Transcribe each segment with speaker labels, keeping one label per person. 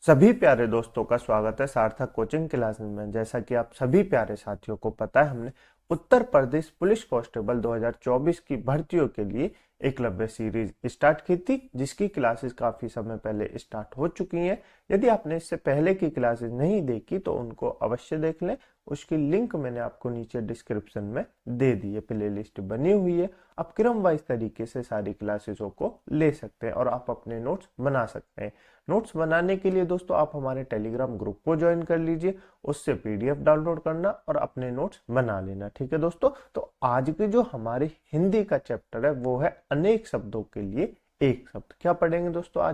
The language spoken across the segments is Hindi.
Speaker 1: सभी प्यारे दोस्तों का स्वागत है सार्थक कोचिंग क्लासेस में। जैसा कि आप सभी प्यारे साथियों को पता है, हमने उत्तर प्रदेश पुलिस कांस्टेबल 2024 की भर्तियों के लिए एकलव्य सीरीज स्टार्ट की थी, जिसकी क्लासेस काफी समय पहले स्टार्ट हो चुकी हैं। यदि आपने इससे पहले की क्लासेस नहीं देखी तो उनको अवश्य देख लें। उसकी लिंक मैंने आपको नीचे डिस्क्रिप्शन में दे दी है, प्ले लिस्ट बनी हुई है। आप क्रम वाइज तरीके से सारी क्लासेसों को ले सकते हैं और आप अपने नोट्स बना सकते हैं। नोट्स बनाने के लिए दोस्तों आप हमारे टेलीग्राम ग्रुप को ज्वाइन कर लीजिए, उससे पीडीएफ डाउनलोड करना और अपने नोट्स बना लेना। ठीक है दोस्तों, तो आज की जो हमारी हिंदी का चैप्टर है वो है अनेक शब्दों के लिए एक शब्द। क्या पढ़ेंगे दोस्तों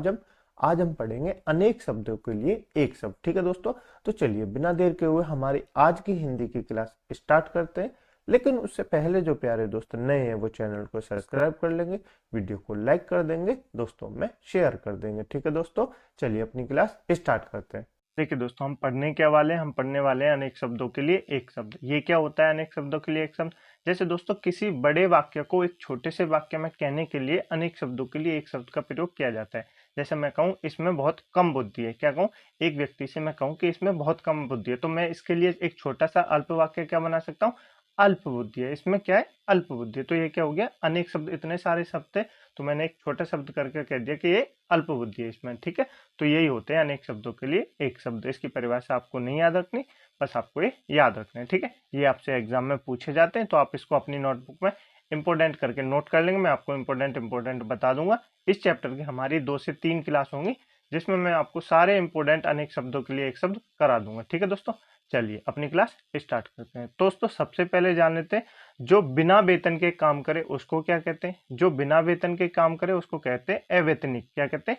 Speaker 1: आज हम पढ़ेंगे अनेक शब्दों के लिए एक शब्द। ठीक है दोस्तों, तो चलिए बिना देर के हुए हमारी आज की हिंदी की क्लास स्टार्ट करते हैं। लेकिन उससे पहले जो प्यारे दोस्त नए हैं वो चैनल को सब्सक्राइब कर लेंगे, वीडियो को लाइक कर देंगे, दोस्तों में शेयर कर देंगे। ठीक है दोस्तों, चलिए अपनी क्लास स्टार्ट करते हैं।
Speaker 2: देखिए दोस्तों, हम पढ़ने क्या वाले हैं। हम पढ़ने वाले हैं अनेक शब्दों के लिए एक शब्द। ये क्या होता है अनेक शब्दों के लिए एक शब्द? जैसे दोस्तों, किसी बड़े वाक्य को एक छोटे से वाक्य में कहने के लिए अनेक शब्दों के लिए एक शब्द का प्रयोग किया जाता है। जैसे मैं कहूँ इसमें बहुत कम बुद्धि है, क्या कहूँ, एक व्यक्ति से मैं कहूँ कि इसमें बहुत कम बुद्धि है, तो मैं इसके लिए एक छोटा सा अल्प वाक्य क्या बना सकता हूँ? अल्प बुद्धि है। इसमें क्या है? अल्प बुद्धि है। तो ये क्या हो गया? अनेक शब्द, इतने सारे शब्द थे तो मैंने एक छोटा शब्द करके कह दिया कि ये अल्प बुद्धि है इसमें। ठीक है, तो यही होते हैं अनेक शब्दों के लिए एक शब्द। इसकी परिभाषा आपको नहीं याद रखनी, बस आपको ये याद रखना है। ठीक है, ये आपसे एग्जाम में पूछे जाते हैं, तो आप इसको अपनी नोटबुक में इंपोर्टेंट करके नोट कर लेंगे। मैं आपको इंपोर्टेंट बता दूंगा। इस चैप्टर की हमारी 2 से 3 क्लास होंगी, जिसमें मैं आपको सारे इंपोर्टेंट अनेक शब्दों के लिए एक शब्द करा दूंगा। ठीक है दोस्तों, चलिए अपनी क्लास स्टार्ट करते हैं। दोस्तों सबसे पहले जान लेते हैं, जो बिना वेतन के काम करे उसको क्या कहते हैं? जो बिना वेतन के काम करे उसको कहते हैं अवेतनिक। क्या कहते हैं?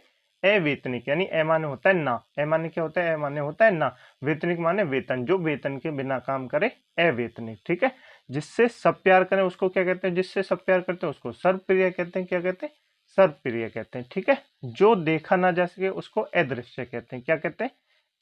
Speaker 2: अवेतनिक। यानी ए माने होता है ना, ए माने क्या होता है? ए माने होता है ना, वेतनिक माने वेतन। जो वेतन के बिना काम करे अवेतनिक। ठीक है, जिससे सब प्यार करें उसको क्या कहते हैं? जिससे सब प्यार करते हैं उसको सर्वप्रिय कहते हैं। क्या कहते हैं? सर्वप्रिय कहते हैं। ठीक है, जो देखा ना जा सके उसको अदृश्य कहते हैं। क्या कहते हैं?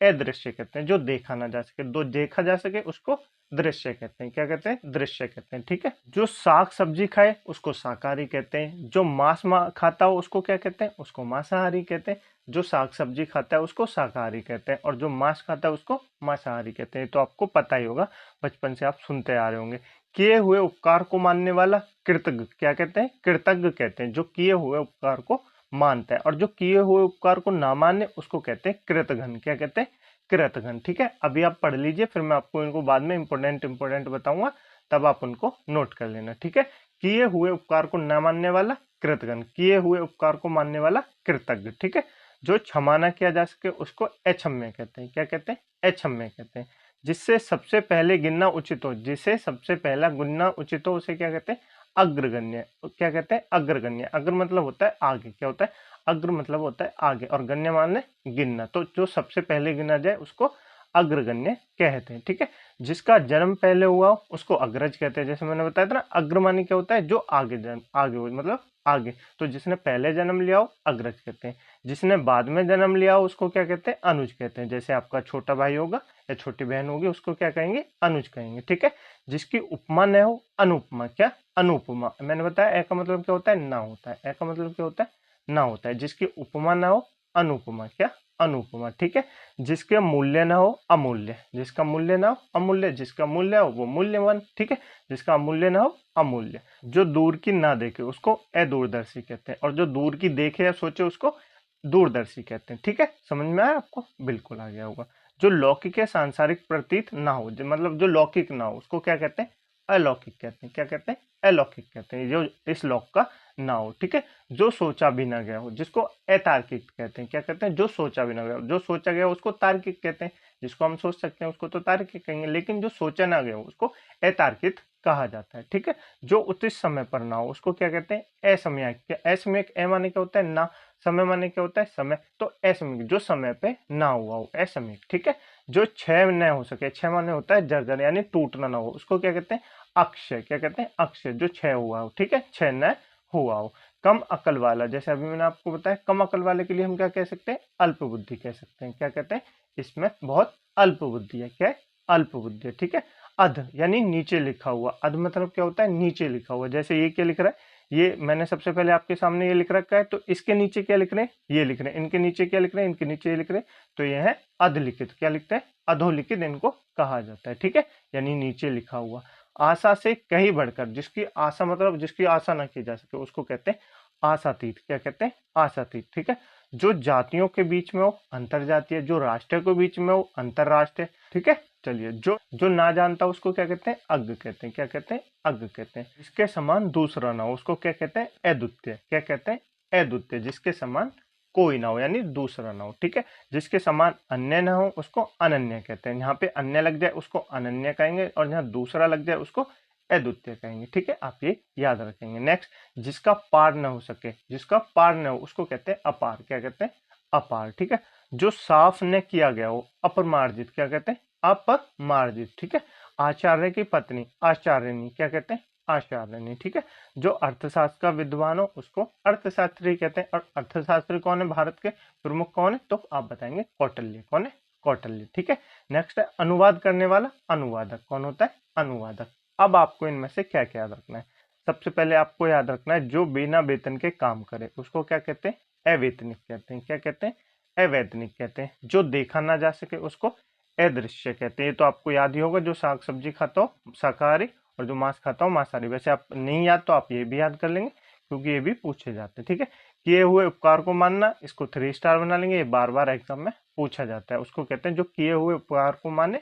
Speaker 2: अदृश्य कहते हैं। जो देखा ना जा सके, दो देखा जा सके उसको दृश्य कहते हैं। क्या कहते हैं? दृश्य कहते हैं। ठीक है, जो साग सब्जी खाए उसको शाकाहारी कहते हैं। जो मांस खाता हो उसको क्या कहते हैं? उसको मांसाहारी कहते हैं। जो साग सब्जी खाता है उसको शाकाहारी कहते हैं, और जो मांस खाता है उसको मांसाहारी कहते हैं। तो आपको पता ही होगा, बचपन से आप सुनते आ रहे होंगे। किए हुए उपकार को मानने वाला कृतज्ञ क्या कहते हैं? कृतज्ञ कहते हैं। जो किए हुए उपकार को मानता है, और जो किए हुए उपकार को ना माने उसको कहते हैं कृतघ्न। क्या कहते हैं? कृतघ्न। ठीक है, अभी आप पढ़ लीजिए, फिर मैं आपको इनको बाद में इंपोर्टेंट बताऊंगा, तब आप उनको नोट कर लेना। ठीक है, किए हुए उपकार को न मानने वाला कृतघ्न, किए हुए उपकार को मानने वाला कृतज्ञ। ठीक है, जो क्षमा न किया जा सके उसको अक्षम्य कहते हैं। क्या कहते हैं? अक्षम्य कहते हैं। जिससे सबसे पहले गिनना उचित हो, जिसे सबसे पहला गिनना उचित हो उसे क्या कहते हैं? अग्रगण्य। क्या कहते हैं? अग्रगण्य। अग्र मतलब होता है आगे। क्या होता है? अग्र मतलब होता है आगे, और गण्य माने गिनना। तो जो सबसे पहले गिना जाए उसको अग्रगण्य कहते हैं। ठीक है, जिसका जन्म पहले हुआ हो उसको अग्रज कहते हैं। जैसे मैंने बताया था ना, अग्र माने क्या होता है? जो आगे जन्म, आगे हो मतलब आगे। तो जिसने पहले जन्म लिया हो अग्रज कहते हैं। जिसने बाद में जन्म लिया हो उसको क्या कहते हैं? अनुज कहते हैं। जैसे आपका छोटा भाई होगा या छोटी बहन होगी, उसको क्या कहेंगे? अनुज कहेंगे। ठीक है, जिसकी उपमा न हो अनुपमा। क्या? अनुपमा। मैंने बताया ए का मतलब क्या होता है? ना होता है। ए का मतलब क्या होता है? ना होता है। जिसकी उपमा ना हो अनुपमा। क्या? अनुपमा। ठीक है, जिसके मूल्य ना हो अमूल्य। जिसका मूल्य ना हो अमूल्य, जिसका मूल्य हो वो मूल्यवान। ठीक है, जिसका अमूल्य ना हो अमूल्य। जो दूर की ना देखे उसको अदूरदर्शी कहते हैं, और जो दूर की देखे या सोचे उसको दूरदर्शी कहते हैं। ठीक है, समझ में आया आपको? बिल्कुल आ गया होगा। जो लौकिक या सांसारिक प्रतीत ना हो, मतलब जो लौकिक ना हो उसको क्या कहते हैं? अलौकिक कहते हैं। क्या कहते हैं? अलौकिक कहते हैं, जो इस लोक का ना हो। ठीक है, जो सोचा भी ना गया हो, जिसको अतार्किक कहते हैं। क्या कहते हैं? जो सोचा भी ना गया हो। जो सोचा गया हो उसको तार्किक कहते हैं। जिसको हम सोच सकते हैं उसको तो तार्किक कहेंगे, लेकिन जो सोचा ना गया हो उसको अतार्किक कहा जाता है। ठीक है, जो उचित समय पर ना हो उसको क्या कहते हैं? असमयिक। असमयिक ए माने क्या होता है? ना, समय माने क्या होता है? समय। तो असमयिक, जो समय पे ना हुआ हो, असमयिक। ठीक है, जो क्षय न हो सके, क्षय माने होता है जर्जर, यानी टूटना ना हो, उसको क्या कहते हैं? अक्षय। क्या कहते हैं? अक्षय, जो क्षय हुआ हो। ठीक है, क्षय न हुआ हो। कम अकल वाला, जैसे अभी मैंने आपको बताया, कम अकल वाले के लिए हम क्या कह सकते हैं? अल्प बुद्धि कह सकते हैं। क्या कहते हैं? इसमें बहुत अल्प बुद्धि है। क्या है? अल्प बुद्धि है। ठीक है, अध यानी नीचे लिखा हुआ। अध मतलब क्या होता है? नीचे लिखा हुआ। जैसे ये क्या लिख रहा है? ये मैंने सबसे पहले आपके सामने ये लिख रखा है, तो इसके नीचे क्या लिख रहे हैं, ये लिख रहे हैं, इनके नीचे क्या लिख रहे हैं, इनके नीचे ये लिख रहे हैं, तो ये है अधलिखित। क्या लिखते हैं, अधोलिखित इनको कहा जाता है, ठीक है, यानी नीचे लिखा हुआ। आशा से कहीं बढ़कर, जिसकी आशा मतलब जिसकी आशा ना की जा सके उसको कहते हैं आशातीत। क्या कहते हैं, आशातीत, ठीक है। जो जातियों के बीच में हो अंतर जातीय, जो राष्ट्र के बीच में हो अंतरराष्ट्रीय, ठीक है। चलिए, जो जो ना जानता उसको क्या कहते हैं, अज्ञ कहते हैं। क्या कहते हैं, अज्ञ कहते हैं। जिसके समान दूसरा ना हो उसको क्या कहते हैं, अद्वितीय। क्या कहते हैं, अद्वितीय। जिसके समान कोई ना हो यानी दूसरा ना हो, ठीक है। जिसके समान अन्य ना हो उसको अनन्य कहते हैं। यहाँ पे अन्य लग जाए उसको अनन्य कहेंगे, और जहाँ दूसरा लग जाए उसको अद्वितीय कहेंगे, ठीक है। आप ये याद रखेंगे। नेक्स्ट, जिसका पार न हो सके, जिसका पार न हो उसको कहते हैं अपार। क्या कहते हैं, अपार, ठीक है। जो साफ न किया गया हो अपमार्जित। क्या कहते हैं, अपमार्जित, ठीक है। आचार्य की पत्नी आचार्यनी। क्या कहते हैं, आचार्यनी, ठीक है। जो अर्थशास्त्र का विद्वान हो उसको अर्थशास्त्री कहते हैं। और अर्थशास्त्री कौन है, भारत के प्रमुख कौन है, तो आप बताएंगे कौटिल्य। कौन है, कौटिल्य, ठीक है। नेक्स्ट है अनुवाद करने वाला, अनुवादक। कौन होता है, अनुवादक। अब आपको इनमें से क्या क्या याद रखना है। सबसे पहले आपको याद रखना है जो बिना वेतन के काम करे उसको क्या कहते हैं, अवेतनिक कहते हैं। क्या कहते हैं, अवैतनिक कहते हैं। जो देखा ना जा सके उसको अदृश्य कहते हैं। ये तो आपको याद ही होगा, जो साग सब्जी खाता हो शाकाहारी और जो मांस खाता हो मांसाहारी। वैसे आप नहीं याद तो आप ये भी याद कर लेंगे क्योंकि ये भी पूछे जाते हैं, ठीक है। किए हुए उपकार को मानना, इसको 3 स्टार बना लेंगे, ये बार बार एग्जाम में पूछा जाता है। उसको कहते हैं जो किए हुए उपकार को माने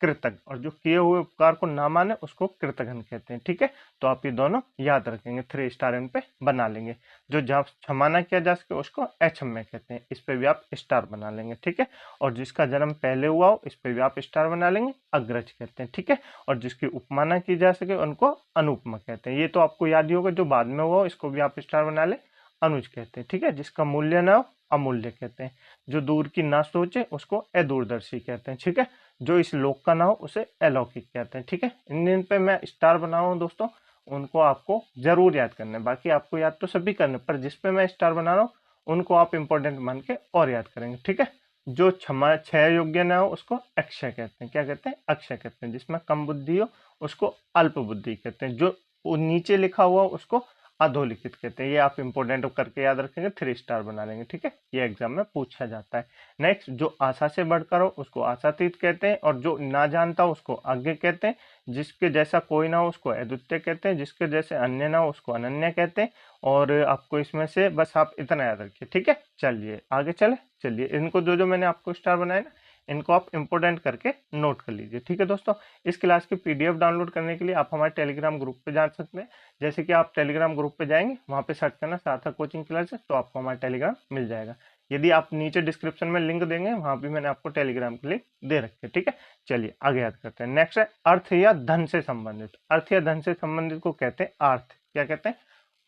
Speaker 2: कृतज्ञ, और जो किए हुए उपकार को ना माने उसको कृतघ्न कहते हैं, ठीक है। तो आप ये दोनों याद रखेंगे, 3 स्टार इन पे बना लेंगे। जो जब क्षमा ना किया जा सके उसको अक्षम्य कहते हैं, इस पे भी आप स्टार बना लेंगे, ठीक है। और जिसका जन्म पहले हुआ हो इस पे भी आप स्टार बना लेंगे, अग्रज कहते हैं, ठीक है। और जिसकी उपमा ना की जा सके उनको अनुपमा कहते हैं। ये तो आपको याद ही होगा, जो बाद में हुआ हो इसको भी आप स्टार बना ले, अनुज कहते हैं, ठीक है। जिसका मूल्य ना हो अमूल्य कहते हैं। जो दूर की ना सोचे उसको अदूरदर्शी कहते हैं, ठीक है। जो इस लोक का ना हो उसे अलौकिक कहते हैं, ठीक है। इन पे मैं स्टार बना हूं दोस्तों, उनको आपको जरूर याद करना है। बाकी आपको याद तो सभी करने, पर जिस पे मैं स्टार बना रहा हूँ उनको आप इंपॉर्टेंट मान के और याद करेंगे, ठीक है। जो क्षय योग्य ना हो उसको अक्षय कहते हैं। क्या कहते हैं, अक्षय कहते हैं। जिसमें कम बुद्धि हो उसको अल्प बुद्धि कहते हैं। जो नीचे लिखा हुआ उसको अधोलिखित कहते हैं। ये आप इंपोर्टेंट करके याद रखेंगे, 3 स्टार बना लेंगे, ठीक है। ये एग्जाम में पूछा जाता है। नेक्स्ट, जो आशा से बढ़कर हो उसको आशातीत कहते हैं, और जो ना जानता हो उसको अज्ञ कहते हैं। जिसके जैसा कोई ना हो उसको अद्वितीय कहते हैं। जिसके जैसे अन्य ना हो उसको अनन्य कहते हैं। और आपको इसमें से बस आप इतना याद रखिए, ठीक है। चलिए आगे चले। चलिए, इनको जो जो मैंने आपको स्टार बनाए ना इनको आप इंपोर्टेंट करके नोट कर लीजिए, ठीक है दोस्तों। इस क्लास की पीडीएफ डाउनलोड करने के लिए आप हमारे टेलीग्राम ग्रुप पे जा सकते हैं। जैसे कि आप टेलीग्राम ग्रुप पे जाएंगे, वहां पे सर्च करना सार्थक कोचिंग क्लासेस, तो आपको हमारा टेलीग्राम मिल जाएगा। यदि आप नीचे डिस्क्रिप्शन में लिंक देंगे वहां भी मैंने आपको टेलीग्राम की लिंक दे रखी है, ठीक है। चलिए आगे याद करते हैं। नेक्स्ट है अर्थ या धन से संबंधित। अर्थ या धन से संबंधित को कहते हैं आर्थ। क्या कहते हैं,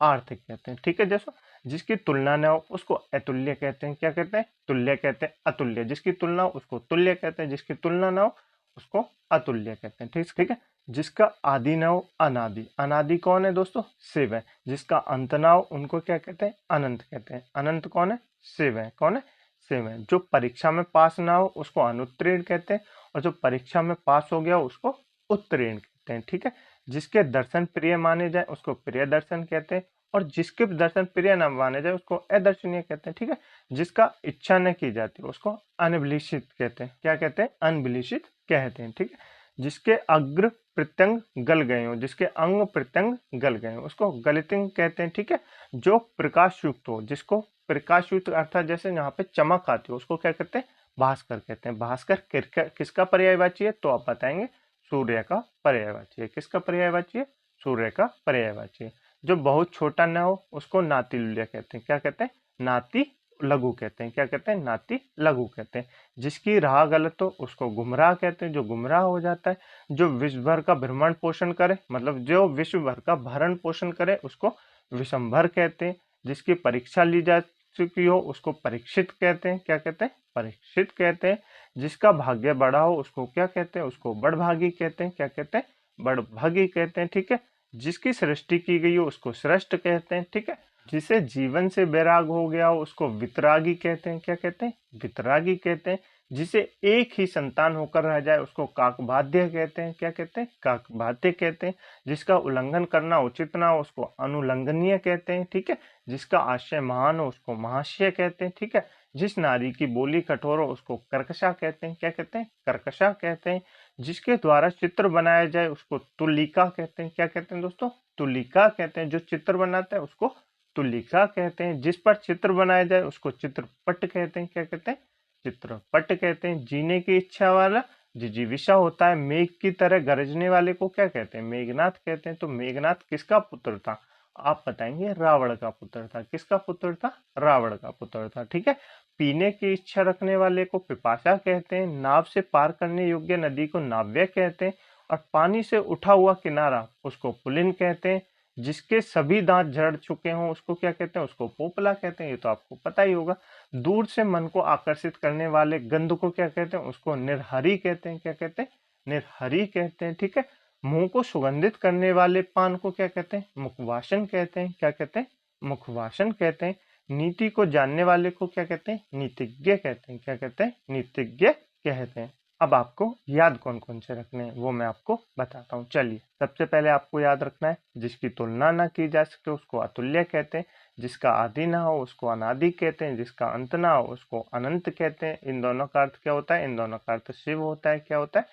Speaker 2: आर्थिक कहते हैं, ठीक है। जैसे जिसकी तुलना न हो उसको अतुल्य कहते हैं। क्या कहते हैं, तुल्य कहते हैं, अतुल्य। जिसकी तुलना हो उसको तुल्य कहते हैं, जिसकी तुलना न हो उसको अतुल्य कहते हैं, ठीक है। जिसका आदि न हो अनादि। अनादि कौन है दोस्तों, शिव है। जिसका अंत ना हो उनको क्या कहते हैं, अनंत कहते हैं। अनंत कौन है, शिव है। कौन है, शिव है। जो परीक्षा में पास ना हो उसको अनुत्तीर्ण कहते हैं, और जो परीक्षा में पास हो गया हो उसको उत्तीर्ण कहते हैं, ठीक है। जिसके दर्शन प्रिय माने जाए उसको प्रिय दर्शन कहते हैं, और जिसके दर्शन प्रिय न माने जाए उसको अदर्शनीय कहते हैं, ठीक है। जिसका इच्छा न की जाती उसको अनभिलषित कहते हैं। क्या कहते हैं, अनभिलषित कहते हैं, ठीक है। जिसके अग्र प्रत्यंग गल गए हो, जिसके अंग प्रत्यंग गल गए हो उसको गलितिंग कहते हैं, ठीक है। जो प्रकाश युक्त हो, जिसको प्रकाश युक्त अर्थात जैसे यहाँ पे चमक आती हो उसको क्या कहते हैं, भास्कर कहते हैं। भास्कर किसका पर्यायवाची है, तो आप बताएंगे सूर्य का पर्यायवाची है। किसका पर्यायवाची है, सूर्य का पर्यायवाची है। जो बहुत छोटा न हो उसको नातितुल्य कहते हैं। क्या कहते हैं, नाति लघु कहते हैं। क्या कहते हैं, नाति लघु कहते हैं। जिसकी राह गलत हो उसको गुमराह कहते हैं, जो गुमराह हो जाता है। जो विश्व भर का भ्रमण पोषण करे, मतलब जो विश्व भर का भरण पोषण करे उसको विषमभर कहते हैं। जिसकी परीक्षा ली जा चुकी हो उसको परीक्षित कहते हैं। क्या कहते हैं, परीक्षित कहते हैं। जिसका भाग्य बड़ा हो उसको क्या कहते हैं, उसको बड़भागी कहते हैं। क्या कहते हैं, बड़भागी कहते हैं, ठीक है। जिसकी सृष्टि की गई हो उसको श्रेष्ठ कहते हैं, ठीक है। जिसे जीवन से वैराग हो गया हो उसको वितरागी कहते हैं। क्या कहते हैं? वितरागी कहते हैं। जिसे एक ही संतान होकर रह जाए उसको काकबाध्य कहते हैं। क्या कहते हैं? काकबाध्य कहते हैं। जिसका उल्लंघन करना उचित ना हो उसको अनुलंघनीय कहते हैं। ठीक है। जिसका आशय महान हो उसको महाशय कहते हैं। ठीक है। जिस नारी की बोली कठोर हो उसको कर्कशा कहते हैं। क्या कहते हैं? कर्कशा कहते हैं। जिसके द्वारा चित्र बनाया जाए उसको तुलिका कहते हैं। क्या कहते हैं दोस्तों? तुलिका कहते हैं। जो चित्र बनाता है उसको तुलिका कहते हैं। जिस पर चित्र बनाया जाए उसको चित्रपट कहते हैं। क्या कहते हैं? चित्रपट कहते हैं। जीने की इच्छा वाला जिजीविषा होता है। मेघ की तरह गरजने वाले को क्या कहते हैं? मेघनाथ कहते हैं। तो मेघनाथ किसका पुत्र था? आप बताएंगे रावण का पुत्र था। किसका पुत्र था? रावण का पुत्र था। ठीक है। पीने की इच्छा रखने वाले को पिपासा कहते हैं। नाव से पार करने योग्य नदी को नाव्य कहते हैं। और पानी से उठा हुआ किनारा उसको पुलिन कहते हैं। जिसके सभी दांत झड़ चुके हों उसको क्या कहते हैं? उसको पोपला कहते हैं। ये तो आपको पता ही होगा। दूर से मन को आकर्षित करने वाले गंध को क्या कहते हैं? उसको निर्हरी कहते हैं। क्या कहते हैं? निर्हरी कहते हैं। ठीक है। मुंह को सुगंधित करने वाले पान को क्या कहते हैं? मुखवासन कहते हैं। क्या कहते हैं? मुखवासन कहते हैं। नीति को जानने वाले को क्या कहते हैं? नीतिज्ञ कहते हैं। क्या कहते हैं? नीतिज्ञ कहते हैं। अब आपको याद कौन कौन से रखने हैं वो मैं आपको बताता हूँ। चलिए, सबसे पहले आपको याद रखना है जिसकी तुलना ना की जा सके उसको अतुल्य कहते हैं। जिसका आदि ना हो उसको अनादि कहते हैं। जिसका अंत ना हो उसको अनंत कहते हैं। इन दोनों का अर्थ क्या होता है? इन दोनों का अर्थ शिव होता है। क्या होता है?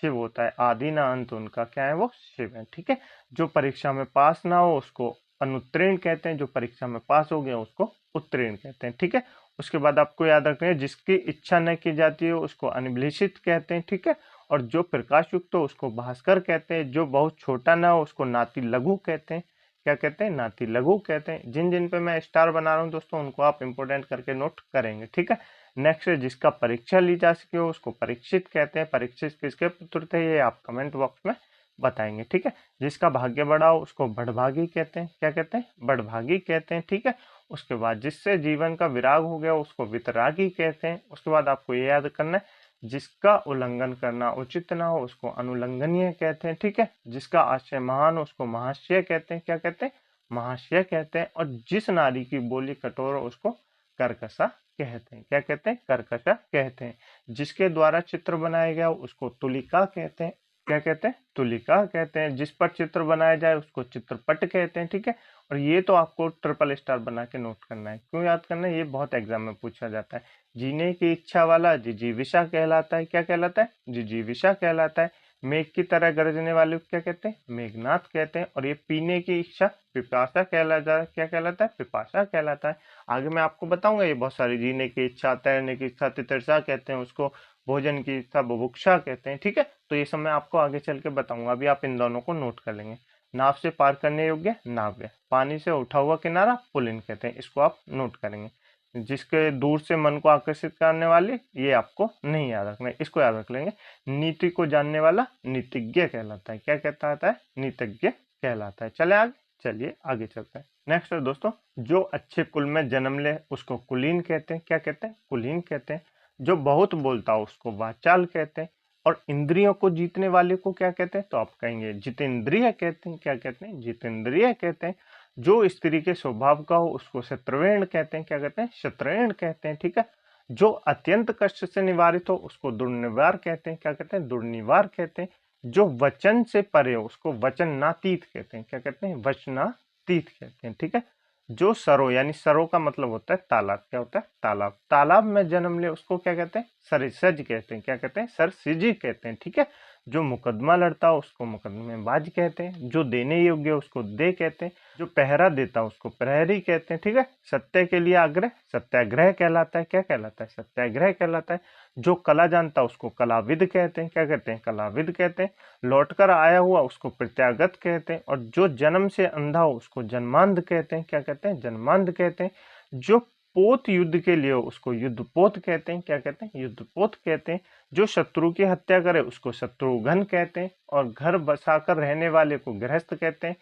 Speaker 2: शिव होता है। आदि ना अंत उनका क्या है? वो शिव है। ठीक है। जो परीक्षा में पास ना हो उसको अनुत्तीर्ण कहते हैं। जो परीक्षा में पास हो गया उसको उत्तीर्ण कहते हैं। ठीक है। उसके बाद आपको याद रखना है जिसकी इच्छा न की जाती है उसको अनिभिषित कहते हैं। ठीक है। और जो प्रकाश युक्त हो उसको भास्कर कहते हैं। जो बहुत छोटा ना हो उसको नाति लघु कहते हैं। क्या कहते हैं? नाति लघु कहते हैं। जिन जिन पे मैं स्टार बना रहा हूँ दोस्तों उनको आप इंपोर्टेंट करके नोट करेंगे। ठीक है। नेक्स्ट है जिसका परीक्षा ली जा सके हो उसको परीक्षित कहते हैं। परीक्षित किसके पुत्र थे ये आप कमेंट बॉक्स में बताएंगे। ठीक है। जिसका भाग्य बड़ा हो उसको बड़भागी कहते हैं। क्या कहते हैं? बड़भागी कहते हैं। ठीक है। उसके बाद जिससे जीवन का विराग हो गया उसको वितरागी कहते हैं। उसके बाद आपको ये याद करना है जिसका उल्लंघन करना उचित ना हो उसको अनुलंघनीय कहते हैं। ठीक है। जिसका आशय महान हो उसको महाशय कहते हैं। क्या कहते हैं? महाशय कहते हैं। और जिस नारी की बोली कठोर हो उसको कर्कशा कहते हैं। क्या कहते हैं? कर्कशा कहते हैं। जिसके द्वारा चित्र बनाया गया उसको तुलिका कहते हैं। क्या कहते हैं? तुलिका कहते हैं। जिस पर चित्र बनाया जाए उसको चित्रपट कहते हैं। ठीक है। और ये तो आपको ट्रिपल स्टार बना के नोट करना है। क्यों याद करना है? ये बहुत एग्जाम में पूछा जाता है। जीने की इच्छा वाला जिजीविषा कहलाता है। क्या कहलाता है? जिजीविषा कहलाता है। मेघ की तरह गरजने वाले को क्या कहते हैं? मेघनाथ कहते हैं। और ये पीने की इच्छा पिपासा कहलाता है। क्या कहलाता है? पिपासा कहलाता है। आगे मैं आपको बताऊंगा ये बहुत सारी। जीने की इच्छा, तैरने की इच्छा तितरसा कहते हैं उसको। भोजन की इच्छा बुभुक्षा कहते हैं। ठीक है। तो ये सब मैं आपको आगे चल के बताऊंगा। अभी आप इन दोनों को नोट कर लेंगे। नाव से पार करने योग्य नाव्य, पानी से उठा हुआ किनारा पुलिन कहते हैं। इसको आप नोट करेंगे। जिसके दूर से मन को आकर्षित करने वाली ये आपको नहीं याद रखना है, इसको याद रख लेंगे। नीति को जानने वाला नीतिज्ञ कहलाता है। क्या कहता है? नीतिज्ञ कहलाता है। चले आगे, चलिए आगे चलते हैं। नेक्स्ट है दोस्तों, जो अच्छे कुल में जन्म ले उसको कुलीन कहते हैं। क्या कहते हैं? कुलीन कहते हैं। जो बहुत बोलता हो उसको वाचाल कहते हैं। और इंद्रियों को जीतने वाले को क्या कहते हैं? तो आप कहेंगे जितेंद्रिय कहते हैं। क्या कहते हैं? जितेंद्रिय कहते हैं। जो स्त्री के स्वभाव का हो उसको शत्रयण कहते हैं। क्या कहते हैं? शत्रयण कहते हैं। ठीक है। जो अत्यंत कष्ट से निवारित हो उसको दुर्निवार कहते हैं। क्या कहते हैं? दुर्निवार कहते हैं। जो वचन से परे हो उसको वचनातीत कहते हैं। क्या कहते हैं? वचनातीत कहते हैं। ठीक है। जो सरो यानी सरो का मतलब होता है तालाब। क्या होता है? तालाब। तालाब में जन्म ले उसको क्या कहते हैं? सरसिज कहते हैं। क्या कहते हैं? सरसिजी कहते हैं। ठीक है। जो मुकदमा लड़ता हो उसको मुकदमेबाज कहते हैं। जो देने योग्य उसको दे कहते हैं। जो पहरा देता उसको प्रहरी कहते हैं। ठीक है। सत्य के लिए आग्रह सत्याग्रह कहलाता है। क्या कहलाता है? सत्याग्रह कहलाता है। जो कला जानता उसको कलाविद कहते हैं। क्या कहते हैं? कलाविद कहते हैं। लौटकर आया हुआ उसको प्रत्यागत कहते हैं। और जो जन्म से अंधा हो उसको जन्मांध कहते हैं। क्या कहते हैं? जन्मांध कहते हैं। जो पोत युद्ध के लिए हो उसको युद्धपोत कहते हैं। क्या कहते हैं? युद्धपोत कहते हैं। जो शत्रु की हत्या करे उसको शत्रुघ्न कहते हैं। और घर बसाकर रहने वाले को गृहस्थ कहते हैं।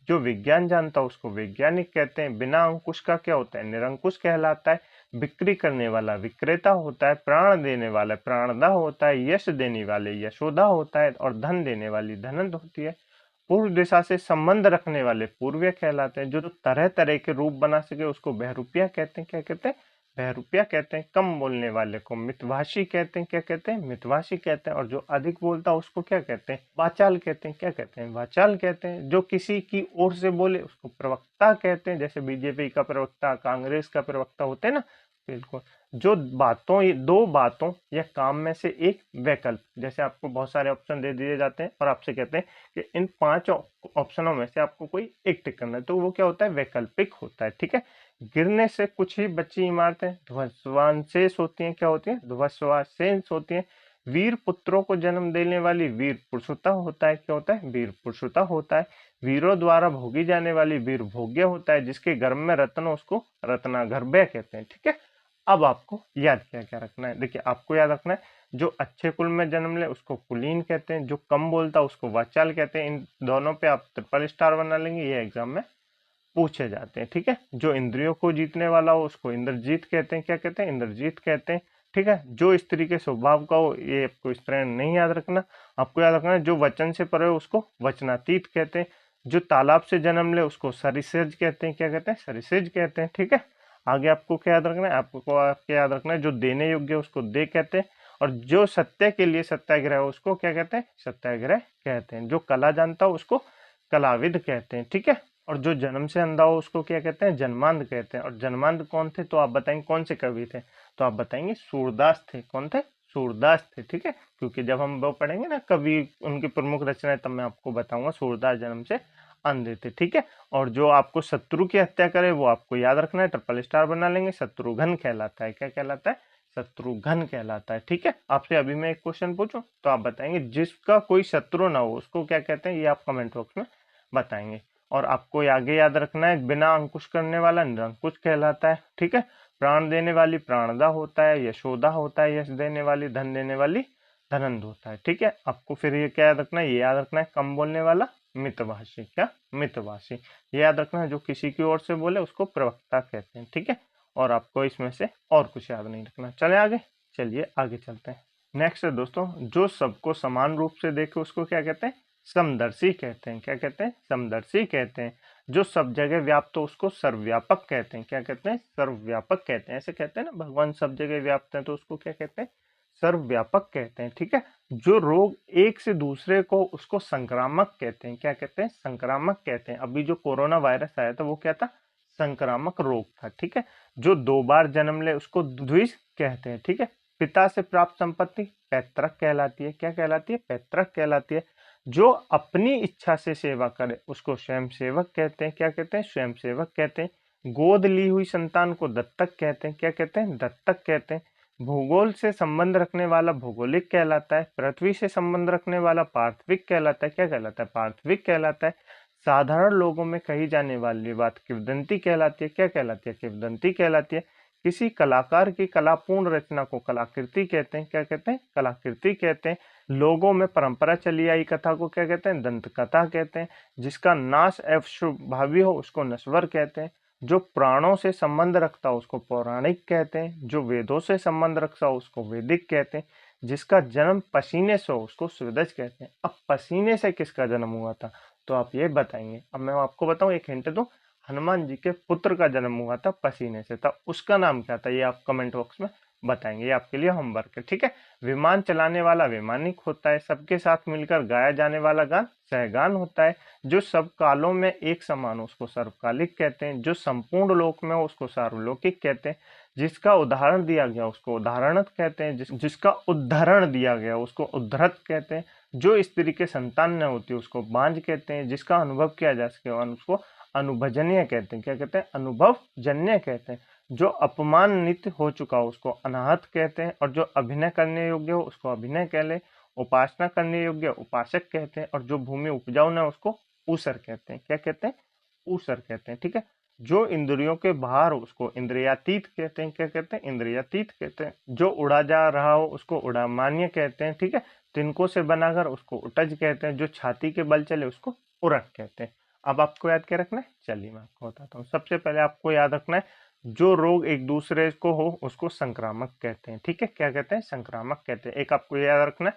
Speaker 2: जो विज्ञान जानता है उसको वैज्ञानिक कहते हैं। बिना अंकुश का क्या होता है? निरंकुश कहलाता है। बिक्री करने वाला विक्रेता होता है। प्राण देने वाला प्राणदा होता है। यश देने वाले यशोदा होता है। और धन देने वाली धनंद होती है। पूर्व दिशा से संबंध रखने वाले पूर्वीय कहलाते हैं। जो तरह तरह के रूप बना सके उसको बहरूपिया कहते हैं। क्या कहते हैं? बहरूपिया कहते हैं। कम बोलने वाले को मितभाषी कहते हैं। क्या कहते हैं? मितभाषी कहते हैं। और जो अधिक बोलता है उसको क्या कहते हैं? वाचाल कहते हैं। क्या कहते हैं? वाचाल कहते हैं। जो किसी की ओर से बोले उसको प्रवक्ता कहते हैं। जैसे बीजेपी का प्रवक्ता, कांग्रेस का प्रवक्ता होते हैं ना, बिल्कुल। जो दो बातों या काम में से एक वैकल्प, जैसे आपको बहुत सारे ऑप्शन दे दिए जाते हैं और आपसे कहते हैं कि इन 5 ऑप्शनों में से आपको कोई एक टिक करना है, तो वो क्या होता है? वैकल्पिक होता है। ठीक है। गिरने से कुछ ही बची इमारतें ध्वंसावशेष होती हैं। क्या होती हैं? ध्वंसावशेष होती हैं। वीर पुत्रों को जन्म देने वाली वीर पुरुषता होता है। क्या होता है? वीर पुरुषता होता है। वीरों द्वारा भोगी जाने वाली वीर भोग्य होता है। जिसके गर्भ में रत्न उसको रत्नागर्भ्य कहते हैं। ठीक है। अब आपको याद क्या क्या रखना है? देखिए, आपको याद रखना है जो अच्छे कुल में जन्म ले उसको कुलीन कहते हैं। जो कम बोलता उसको वाचाल कहते हैं। इन दोनों पे आप ट्रिपल स्टार बना लेंगे, ये एग्जाम में पूछे जाते हैं। ठीक है। जो इंद्रियों को जीतने वाला हो उसको इंद्रजीत कहते हैं। क्या कहते हैं? इंद्रजीत कहते हैं। ठीक है। जो स्त्री के स्वभाव का हो, ये आपको इस तरह नहीं याद रखना, आपको याद रखना है जो वचन से परे हो उसको वचनातीत कहते हैं। जो तालाब से जन्म ले उसको सरिसेज कहते हैं। क्या कहते हैं? सरिसेज कहते हैं। ठीक है। आगे आपको क्या याद रखना है? आपको याद रखना है जो देने योग्य है उसको दे कहते हैं। और जो सत्य के लिए सत्याग्रह है उसको क्या कहते हैं? सत्याग्रह कहते हैं। जो कला जानता हो उसको कलाविद कहते हैं। ठीक है। और जो जन्म से अंधा हो उसको क्या कहते हैं? जन्मांध कहते हैं। और जन्मांध कौन थे? तो आप बताएंगे कौन से कवि थे? तो आप बताएंगे सूरदास थे। कौन थे? सूरदास थे। ठीक है। क्योंकि जब हम वो पढ़ेंगे ना कवि, उनकी प्रमुख रचनाएं, तब मैं आपको बताऊंगा सूरदास जन्म से अंधे थे। ठीक है। और जो आपको शत्रु की हत्या करे वो आपको याद रखना है, ट्रिपल स्टार बना लेंगे, शत्रुघ्न कहलाता है। क्या कहलाता है? शत्रुघ्न कहलाता है। ठीक है। आपसे अभी मैं एक क्वेश्चन पूछूं तो आप बताएंगे जिसका कोई शत्रु ना हो उसको क्या कहते हैं? ये आप कमेंट बॉक्स में बताएंगे। और आपको आगे याद रखना है बिना अंकुश करने वाला निरंकुश कहलाता है। ठीक है। प्राण देने वाली प्राणदा होता है। यशोदा होता है। यश देने वाली धन देने वाली धनंद होता है। ठीक है। आपको फिर ये क्या याद रखना है? ये याद रखना है कम बोलने वाला मितभाषी। क्या? मितभाषी। ये याद रखना है जो किसी की ओर से बोले उसको प्रवक्ता कहते हैं। ठीक है। और आपको इसमें से और कुछ याद नहीं रखना। चले आगे, चलिए आगे चलते हैं। नेक्स्ट है दोस्तों, जो सबको समान रूप से देखे उसको क्या कहते हैं? समदर्शी कहते हैं। क्या कहते हैं? समदर्शी कहते हैं। जो सब जगह व्याप्त हो उसको सर्वव्यापक कहते हैं। क्या कहते हैं? सर्वव्यापक कहते हैं। ऐसे कहते हैं ना भगवान सब जगह व्याप्त हैं, तो उसको क्या कहते हैं? सर्वव्यापक कहते हैं। ठीक है। जो रोग एक से दूसरे को उसको संक्रामक कहते हैं। क्या कहते हैं? संक्रामक कहते हैं। अभी जो कोरोना वायरस आया था वो क्या था? संक्रामक रोग था। ठीक है। जो 2 बार जन्म ले उसको द्विज कहते हैं। ठीक है। पिता से प्राप्त संपत्ति पैतृक कहलाती है। क्या कहलाती है? पैतृक कहलाती है। जो अपनी इच्छा से सेवा करे उसको स्वयं सेवक कहते हैं। क्या कहते हैं? स्वयं सेवक कहते हैं। गोद ली हुई संतान को दत्तक कहते हैं। क्या कहते हैं? दत्तक कहते हैं। भूगोल से संबंध रखने वाला भौगोलिक कहलाता है। पृथ्वी से संबंध रखने वाला पार्थिविक कहलाता है। क्या कहलाता है? पार्थिविक कहलाता है। साधारण लोगों में कही जाने वाली बात किंवदंती कहलाती है। क्या कहलाती है? किंवदंती कहलाती है। किसी कलाकार की कलापूर्ण रचना को कलाकृति कहते हैं। क्या कहते हैं? कलाकृति कहते हैं। लोगों में परंपरा चली आई कथा को क्या कहते हैं? दंत कथा कहते हैं। जिसका नाश अवश्यभावी हो उसको नश्वर कहते हैं। जो प्राणों से संबंध रखता हो उसको पौराणिक कहते हैं। जो वेदों से संबंध रखता हो उसको वैदिक कहते हैं। जिसका जन्म पसीने से हो उसको स्वेदज कहते हैं। अब पसीने से किसका जन्म हुआ था तो आप ये बताएंगे। अब मैं आपको बताऊं, एक हिंट दूं, हनुमान जी के पुत्र का जन्म हुआ था पसीने से था। उसका नाम क्या था ये आप कमेंट बॉक्स में बताएंगे। ये आपके लिए होमवर्क है। ठीक है। विमान चलाने वाला वैमानिक होता है। सबके साथ मिलकर गाया जाने वाला गान सहगान होता है। जो सब कालों में एक समान हो उसको सर्वकालिक कहते हैं। जो संपूर्ण लोक में हो उसको सार्वलौकिक कहते हैं। जिसका उदाहरण दिया गया उसको उदाहरणत कहते हैं। जिसका उद्धरण दिया गया उसको उद्धरत कहते हैं। जो स्त्री के संतान न होती उसको बांझ कहते हैं। जिसका अनुभव किया जा सके उसको अनुभजन्य कहते हैं। क्या कहते हैं? अनुभव जन्य कहते हैं। जो अपमानित हो चुका हो उसको अनाहत कहते हैं। और जो अभिनय करने योग्य हो उसको अभिनय कह ले। उपासना करने योग्य उपासक कहते हैं। और जो भूमि उपजाऊ न उसको ऊसर कहते हैं। क्या कहते हैं? ऊसर कहते हैं। ठीक है। जो इंद्रियों के बाहर हो उसको इंद्रियातीत कहते हैं। क्या कहते हैं? इंद्रियातीत कहते हैं। जो उड़ा जा रहा हो उसको उड़ामान्य कहते हैं। ठीक है। तिनकों से बनाकर उसको उटज कहते हैं। जो छाती के बल चले उसको उड़क कहते हैं। अब आपको याद क्या रखना है? चलिए मैं आपको बताता हूँ। सबसे पहले आपको याद रखना है जो रोग एक दूसरे को हो उसको संक्रामक कहते हैं। ठीक है। क्या कहते हैं? संक्रामक कहते हैं। एक आपको याद रखना है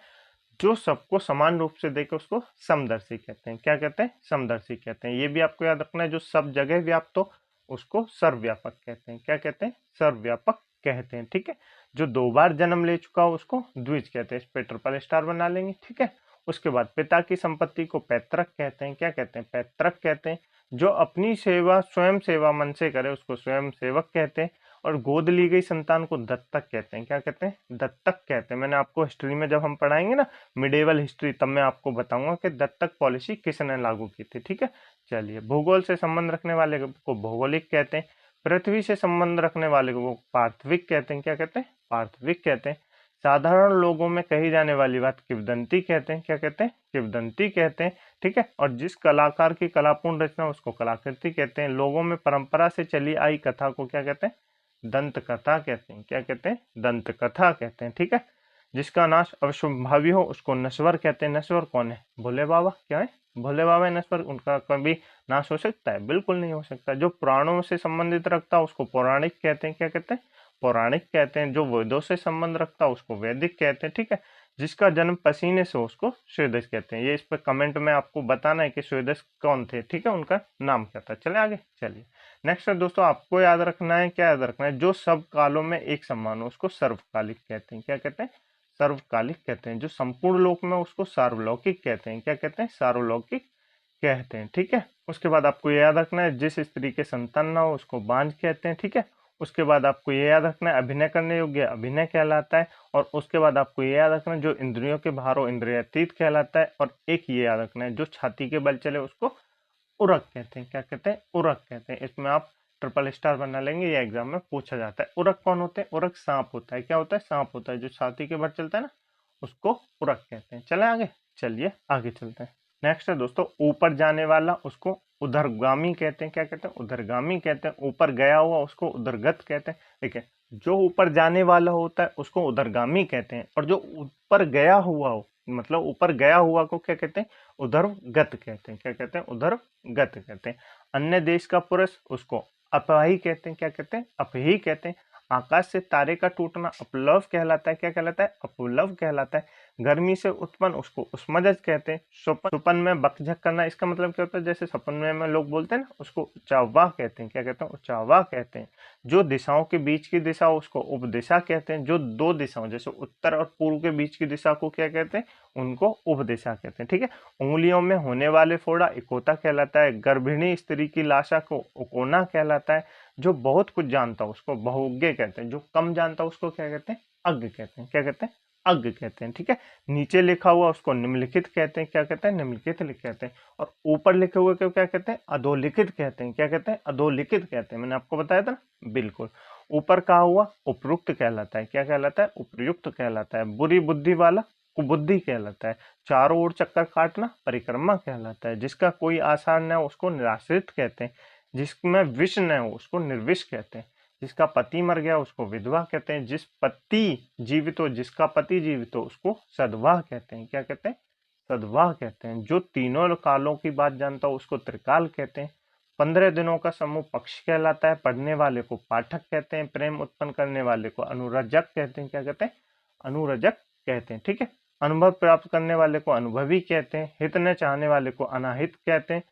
Speaker 2: जो सबको समान रूप से देखे उसको समदर्शी कहते हैं। क्या कहते हैं? समदर्शी कहते हैं। ये भी आपको याद रखना है, जो सब जगह व्याप्त हो उसको सर्वव्यापक कहते हैं। क्या कहते हैं? सर्वव्यापक कहते हैं। ठीक है। जो 2 बार जन्म ले चुका हो उसको द्विज कहते हैं। इस पे ट्रिपल स्टार बना लेंगे। ठीक है। उसके बाद पिता की संपत्ति को पैतृक कहते हैं। क्या कहते हैं? पैतृक कहते हैं। जो अपनी सेवा स्वयं सेवा मन से करे उसको स्वयं सेवक कहते हैं। और गोद ली गई संतान को दत्तक कहते हैं। क्या कहते हैं? दत्तक कहते हैं। मैंने आपको हिस्ट्री में जब हम पढ़ाएंगे ना मिडेवल हिस्ट्री, तब मैं आपको बताऊंगा कि दत्तक पॉलिसी किसने लागू की थी। ठीक है। चलिए, भूगोल से संबंध रखने वाले को भौगोलिक कहते हैं। पृथ्वी से संबंध रखने वाले को पार्थिविक कहते हैं। क्या कहते हैं? पार्थिविक कहते हैं। साधारण लोगों में कही जाने वाली बात किंवदंती कहते हैं। क्या कहते हैं? किंवदंती कहते हैं। ठीक है। और जिस कलाकार की कलापूर्ण रचना उसको कलाकृति कहते हैं। लोगों में परंपरा से चली आई कथा को क्या कहते हैं? दंत कथा कहते हैं। क्या कहते हैं? दंत कथा कहते हैं। ठीक है। जिसका नाश अवश्यंभावी हो उसको नश्वर कहते हैं। नश्वर कौन है? भोले बाबा। क्या है? भोले बाबा है नश्वर। उनका कभी नाश हो सकता है? बिल्कुल नहीं हो सकता। जो पुराणों से संबंधित रखता है उसको पौराणिक कहते हैं। क्या कहते हैं? पौराणिक कहते हैं। जो वेदों से संबंध रखता है उसको वैदिक कहते हैं। ठीक है। जिसका जन्म पसीने से हो उसको स्वेदश कहते हैं। ये इस पर कमेंट में आपको बताना है कि स्वेदश कौन थे। ठीक है। उनका नाम क्या था। चले आगे। चलिए, नेक्स्ट है दोस्तों, आपको याद रखना है, क्या याद रखना है? जो सब कालों में एक समान हो उसको सर्वकालिक कहते हैं। क्या कहते हैं? सर्वकालिक कहते हैं। जो संपूर्ण लोक में उसको सार्वलौकिक कहते हैं। क्या कहते हैं? सार्वलौकिक कहते हैं। ठीक है। उसके बाद आपको ये याद रखना है, जिस स्त्री के संतान ना हो उसको बांझ कहते हैं। ठीक है। उसके बाद आपको ये याद रखना है, अभिनय करने योग्य अभिनय कहलाता है। और उसके बाद आपको ये याद रखना है, जो इंद्रियों के बाहर हो इंद्रियातीत कहलाता है। और एक ये याद रखना है, जो छाती के बल चले उसको उरक कहते हैं। क्या कहते हैं? उरक कहते हैं। इसमें आप ट्रिपल स्टार बना लेंगे, ये एग्जाम में पूछा जाता है। उरक कौन होते हैं? उरक सांप होता है। क्या होता है? सांप होता है। जो छाती के बल चलता है ना उसको उरक कहते हैं। चले आगे। चलिए आगे चलते हैं। नेक्स्ट है दोस्तों, ऊपर जाने वाला उसको उधरगामी कहते हैं। क्या कहते हैं? उधरगामी कहते हैं। ऊपर गया हुआ उसको उधरगत कहते हैं। ठीक है। जो ऊपर जाने वाला होता है उसको उधरगामी कहते हैं। और जो ऊपर गया हुआ हो, मतलब ऊपर गया हुआ को क्या कहते हैं? उधरगत कहते हैं। क्या कहते हैं? उधरगत कहते हैं। अन्य देश का पुरुष उसको अपवाही कहते हैं। क्या कहते हैं? अपही कहते हैं। आकाश से तारे का टूटना अपलव कहलाता है। क्या कहलाता है? अपलव कहलाता है। गर्मी से उत्पन्न उसको उष्मजज कहते हैं। सुपन में बकझक करना, इसका मतलब क्या होता है? जैसे सपन में लोग बोलते हैं ना, उसको उचावाह कहते हैं। क्या कहते हैं? उचावाह कहते हैं। जो दिशाओं के बीच की दिशा उसको उपदिशा कहते हैं। जो 2 दिशाओं जैसे उत्तर और पूर्व के बीच की दिशा को क्या कहते हैं? उनको उपदिशा कहते हैं। ठीक है। उंगलियों में होने वाले फोड़ा इकोता कहलाता है। गर्भिणी स्त्री की लाशा को उकोना कहलाता है। जो बहुत कुछ जानता है उसको बहुज्ञ कहते हैं। जो कम जानता है उसको क्या कहते हैं? अज्ञ कहते हैं। क्या कहते हैं? अज्ञ कहते हैं। ठीक है। नीचे लिखा हुआ उसको निम्नलिखित कहते हैं। क्या कहते हैं? निम्नलिखित कहते हैं। और ऊपर लिखे हुए को क्या कहते हैं? अधोलिखित कहते हैं। क्या कहते हैं? अधोलिखित कहते हैं। मैंने आपको बताया था ना, बिल्कुल। ऊपर कहा हुआ उपयुक्त कहलाता है। क्या कहलाता है? उपयुक्त कहलाता है। बुरी बुद्धि वाला कुबुद्धि कहलाता है। चारों ओर चक्कर काटना परिक्रमा कहलाता है। जिसका कोई आसार न हो उसको निराश्रित कहते हैं। जिसमें विष न हो उसको निर्विष कहते हैं। जिसका पति मर गया उसको विधवा कहते हैं। जिस पति जीवित हो, जिसका पति जीवित हो उसको सद्वाह कहते हैं। क्या कहते हैं? सद्वाह कहते हैं। जो तीनों कालों की बात जानता हो उसको त्रिकाल कहते हैं। 15 दिनों का समूह पक्ष कहलाता है। पढ़ने वाले को पाठक कहते हैं। प्रेम उत्पन्न करने वाले को अनुरजक कहते हैं। क्या कहते हैं? अनुरजक कहते हैं। ठीक है। अनुभव प्राप्त करने वाले को अनुभवी कहते हैं। हित न चाहने वाले को अनाहित कहते हैं।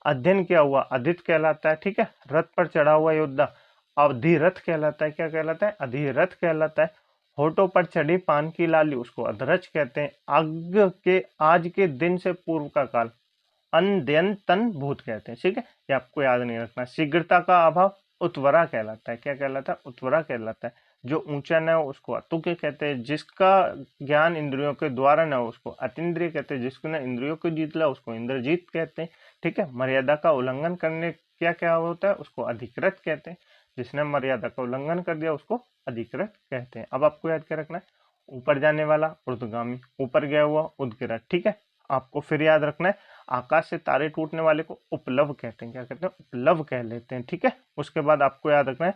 Speaker 2: अध्ययन किया हुआ अधित कहलाता है। ठीक है। रथ पर चढ़ा हुआ योद्धा अधिरथ कहलाता है। क्या कहलाता है? अधिरथ कहलाता है। होठों पर चढ़ी पान की लाली उसको अधरज कहते हैं। आग के आज के दिन से पूर्व का काल अनद्यंतन भूत कहते हैं। ठीक है। ये आपको याद नहीं रखना। शीघ्रता का अभाव उत्वरा कहलाता है। क्या कहलाता है? उत्वरा कहलाता है। जो ऊंचा न हो उसको अतुक्य कहते हैं। जिसका ज्ञान इंद्रियों के द्वारा न हो उसको अतीन्द्रिय कहते हैं। जिसको न इंद्रियों को जीत ला उसको इंद्रजीत कहते हैं। ठीक है। मर्यादा का उल्लंघन करने क्या क्या होता है? उसको अधिकृत कहते हैं। जिसने मर्यादा का उल्लंघन कर दिया उसको अधिकृत कहते हैं। अब आपको याद क्या रखना है? ऊपर जाने वाला ऊर्ध्वगामी, ऊपर गया हुआ उदगिरथ। ठीक है। आपको फिर याद रखना है, आकाश से तारे टूटने वाले को उपलव कहते हैं। क्या कहते हैं? उपलव कह लेते हैं। ठीक है। उसके बाद आपको याद रखना है,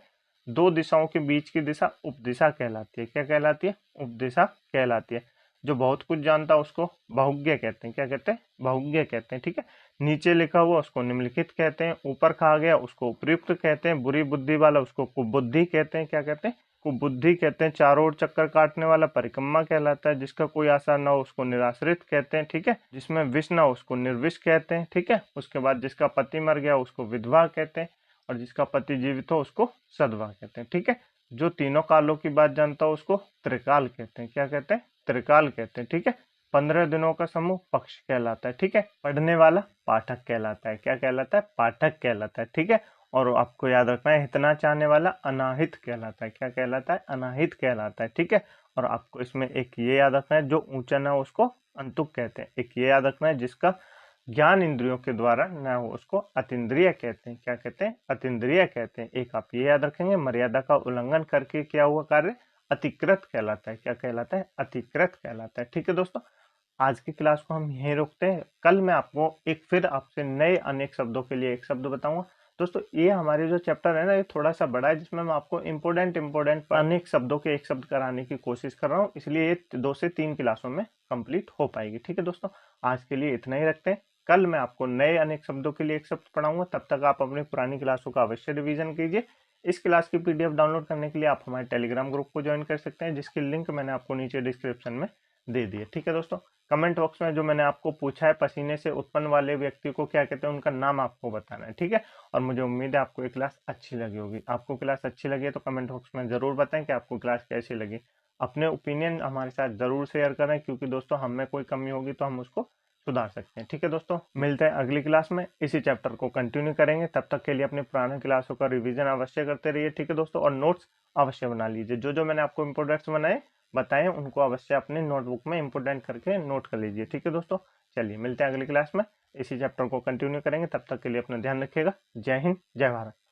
Speaker 2: 2 दिशाओं के बीच की दिशा उपदिशा कहलाती है। क्या कहलाती है? उपदिशा कहलाती है। जो बहुत कुछ जानता है उसको बहुज्ञ कहते हैं। क्या कहते हैं? बहुज्ञ कहते हैं। ठीक है। नीचे लिखा हुआ उसको निम्नलिखित कहते हैं। ऊपर कहा गया उसको उपयुक्त कहते हैं। बुरी बुद्धि वाला उसको कुबुद्धि कहते हैं। क्या कहते हैं? जिसको बुद्धि कहते हैं, चारों ओर चक्कर काटने वाला परिक्रमा कहलाता है। जिसका कोई आशा न हो उसको निराश्रित कहते हैं, ठीक है। जिसमें विष न हो उसको निर्विष कहते हैं, ठीक है। उसके बाद जिसका पति मर गया उसको विधवा कहते हैं, और जिसका पति जीवित हो उसको सधवा कहते हैं, ठीक है। जो तीनों कालों की बात जानता हो उसको त्रिकाल कहते हैं। क्या कहते हैं? त्रिकाल कहते हैं, ठीक है। 15 दिनों का समूह पक्ष कहलाता है, ठीक है। पढ़ने वाला पाठक कहलाता है। क्या कहलाता है? पाठक कहलाता है, ठीक है। और आपको याद रखना है, हितना चाहने वाला अनाहित कहलाता है। क्या कहलाता है? अनाहित कहलाता है, ठीक है। और आपको इसमें एक ये याद रखना है, जो ऊंचा न हो उसको अंतुक कहते हैं। एक ये याद रखना है, जिसका ज्ञान इंद्रियों के द्वारा न हो उसको अतीन्द्रिय कहते हैं। क्या कहते हैं? अतीन्द्रिय कहते हैं। एक आप ये याद रखेंगे, मर्यादा का उल्लंघन करके किया हुआ कार्य अतिकृत कहलाता है। क्या कहलाता है? अतिकृत कहलाता है, ठीक है दोस्तों। आज की क्लास को हम यहीं रोकते हैं। कल मैं आपको एक फिर आपसे नए अनेक शब्दों के लिए एक शब्द बताऊंगा। दोस्तों ये हमारे जो चैप्टर है ना, ये थोड़ा सा बड़ा है, जिसमें मैं आपको इंपोर्टेंट अनेक शब्दों के एक शब्द कराने की कोशिश कर रहा हूँ, इसलिए ये 2 से 3 क्लासों में कंप्लीट हो पाएगी, ठीक है दोस्तों। आज के लिए इतना ही रखते हैं। कल मैं आपको नए अनेक शब्दों के लिए एक शब्द पढ़ाऊंगा। तब तक आप अपनी पुरानी क्लासों का अवश्य रिवीजन कीजिए। इस क्लास की पीडीएफ डाउनलोड करने के लिए आप हमारे टेलीग्राम ग्रुप को ज्वाइन कर सकते हैं, जिसकी लिंक मैंने आपको नीचे डिस्क्रिप्शन में दे दी है, ठीक है दोस्तों। कमेंट बॉक्स में जो मैंने आपको पूछा है, पसीने से उत्पन्न वाले व्यक्ति को क्या कहते हैं, उनका नाम आपको बताना है, ठीक है। और मुझे उम्मीद है आपको ये क्लास अच्छी लगी होगी। आपको क्लास अच्छी लगी है तो कमेंट बॉक्स में जरूर बताएं कि आपको क्लास कैसी लगी। अपने ओपिनियन हमारे साथ जरूर शेयर करें, क्योंकि दोस्तों हम में कोई कमी होगी तो हम उसको सुधार सकते हैं, ठीक है दोस्तों। मिलते हैं अगली क्लास में, इसी चैप्टर को कंटिन्यू करेंगे। तब तक के लिए अपनी पुराने क्लासों का रिवीजन अवश्य करते रहिए, ठीक है दोस्तों। और नोट्स अवश्य बना लीजिए। जो जो मैंने आपको इंपोर्टेंट्स बताएं उनको अवश्य अपने नोटबुक में इंपोर्टेंट करके नोट कर लीजिए, ठीक है दोस्तों। चलिए मिलते हैं अगली क्लास में, इसी चैप्टर को कंटिन्यू करेंगे। तब तक के लिए अपना ध्यान रखिएगा। जय हिंद, जय भारत।